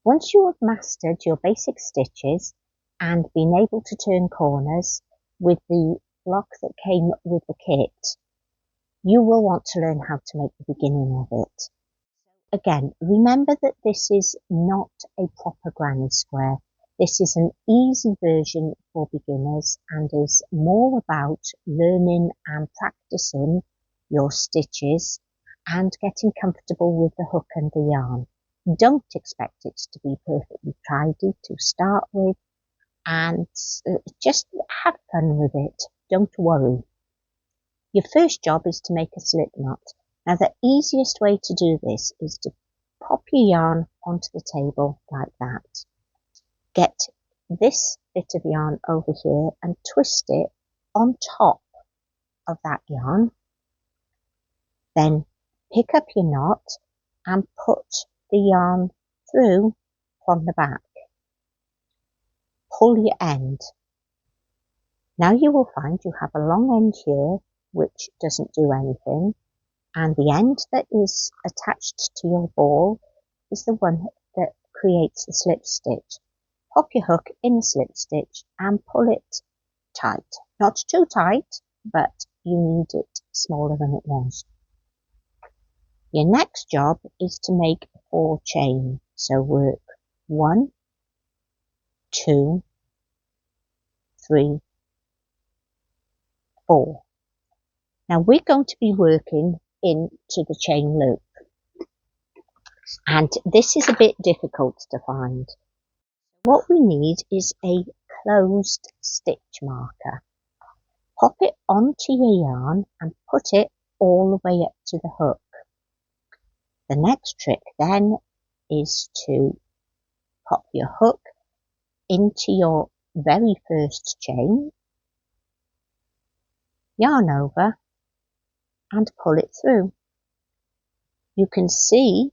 Once you have mastered your basic stitches and been able to turn corners with the block that came with the kit, you will want to learn how to make the beginning of it. Again, remember that this is not a proper granny square. This is an easy version for beginners and is more about learning and practicing your stitches and getting comfortable with the hook and the yarn. Don't expect it to be perfectly tidy to start with, and just have fun with it. Don't worry. Your first job is to make a slip knot. Now the easiest way to do this is to pop your yarn onto the table like that. Get this bit of yarn over here and twist it on top of that yarn. Then pick up your knot and put the yarn through from the back. Pull your end. Now you will find you have a long end here which doesn't do anything, and the end that is attached to your ball is the one that creates the slip stitch. Pop your hook in the slip stitch and pull it tight. Not too tight, but you need it smaller than it was. Your next job is to make 4 chain. So work 1, 2, 3, 4. Now we're going to be working into the chain loop, and this is a bit difficult to find. What we need is a closed stitch marker. Pop it onto your yarn and put it all the way up to the hook. The next trick then is to pop your hook into your very first chain, yarn over and pull it through. You can see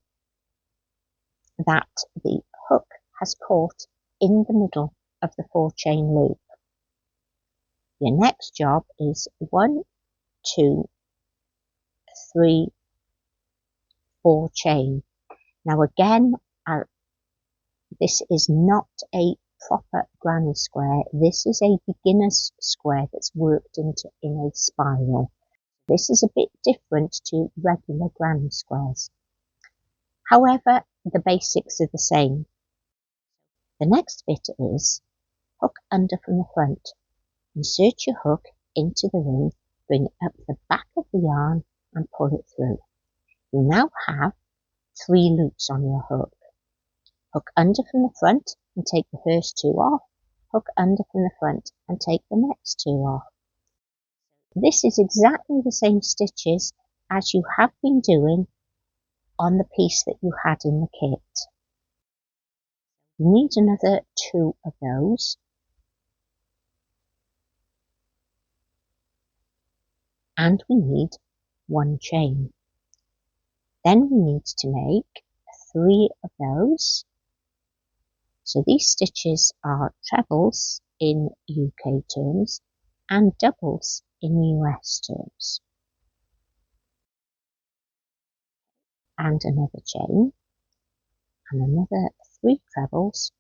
that the hook has caught in the middle of the 4 chain loop. Your next job is 1, 2, 3, 4 chain. Now again, this is not a proper granny square. This is a beginner's square that's worked into in a spiral. This is a bit different to regular granny squares. However, the basics are the same. The next bit is hook under from the front. Insert your hook into the ring, bring it up the back of the yarn and pull it through. You now have 3 loops on your hook. Hook under from the front and take the first 2 off. Hook under from the front and take the next 2 off. This is exactly the same stitches as you have been doing on the piece that you had in the kit. You need another 2 of those. And we need 1 chain. Then we need to make 3 of those. So these stitches are trebles in UK terms and doubles in US terms. And another chain and another 3 trebles.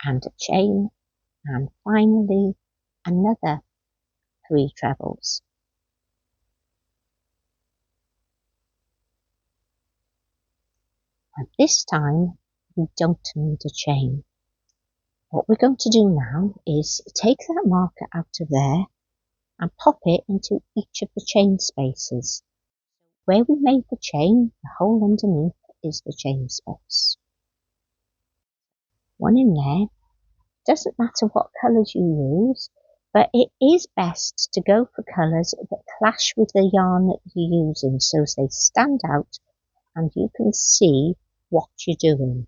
And a chain, and finally another 3 trebles. And this time we don't need a chain. What we're going to do now is take that marker out of there and pop it into each of the chain spaces. Where we made the chain, the hole underneath is the chain space. 1 in there. Doesn't matter what colours you use, but it is best to go for colours that clash with the yarn that you're using so they stand out and you can see what you're doing.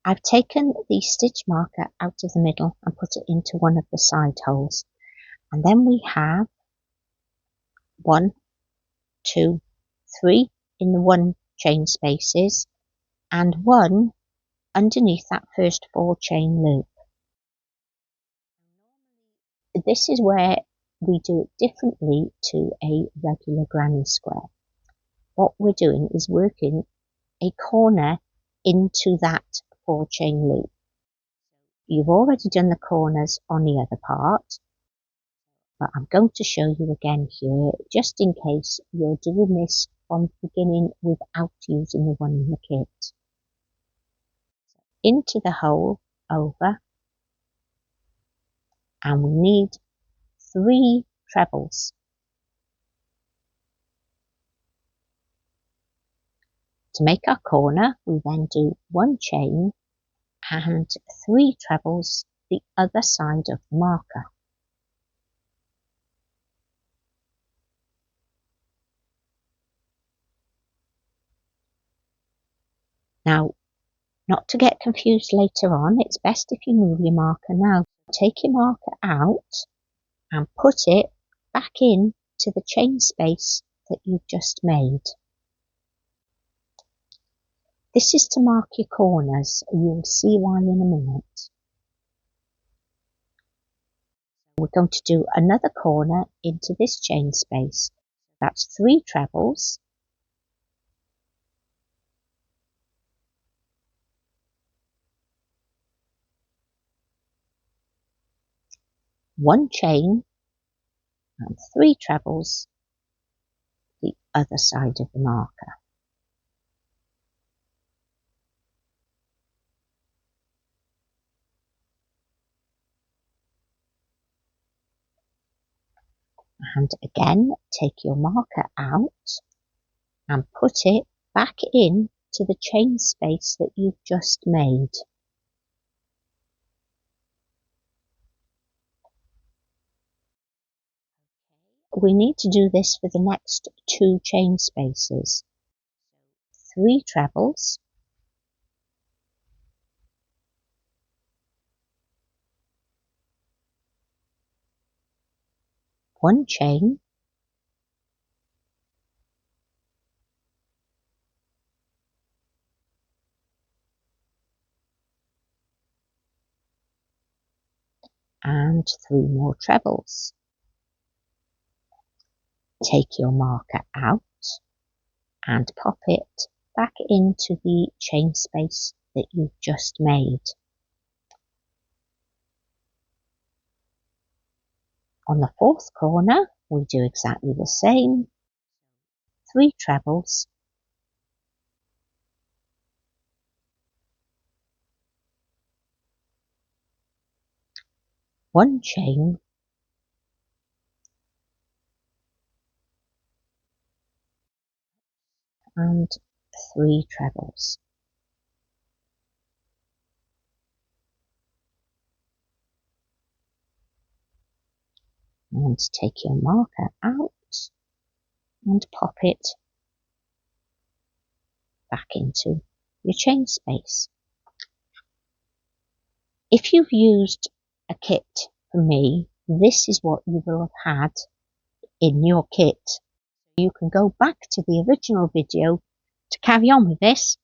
I've taken the stitch marker out of the middle and put it into one of the side holes, and then we have 1, 2, 3 in the 1 chain spaces and 1 underneath that first 4 chain loop. This is where we do it differently to a regular granny square. What we're doing is working a corner into that 4 chain loop. You've already done the corners on the other part, but I'm going to show you again here, just in case you're doing this from the beginning without using the one in the kit. Into the hole, over, and we need 3 trebles. To make our corner, we then do 1 chain and 3 trebles the other side of the marker. Now, not to get confused later on, it's best if you move your marker now. Take your marker out and put it back in to the chain space that you've just made. This is to mark your corners. You'll see why in a minute. We're going to do another corner into this chain space. That's 3 trebles, 1 chain and 3 trebles the other side of the marker. And again, take your marker out and put it back in to the chain space that you've just made. We need to do this for the next 2 chain spaces. 3 trebles, 1 chain, and 3 more trebles. Take your marker out and pop it back into the chain space that you've just made. On the 4th corner, we do exactly the same. 3 trebles, 1 chain, and 3 trebles. And take your marker out and pop it back into your chain space. If you've used a kit from me, this is what you will have had in your kit. You can go back to the original video to carry on with this.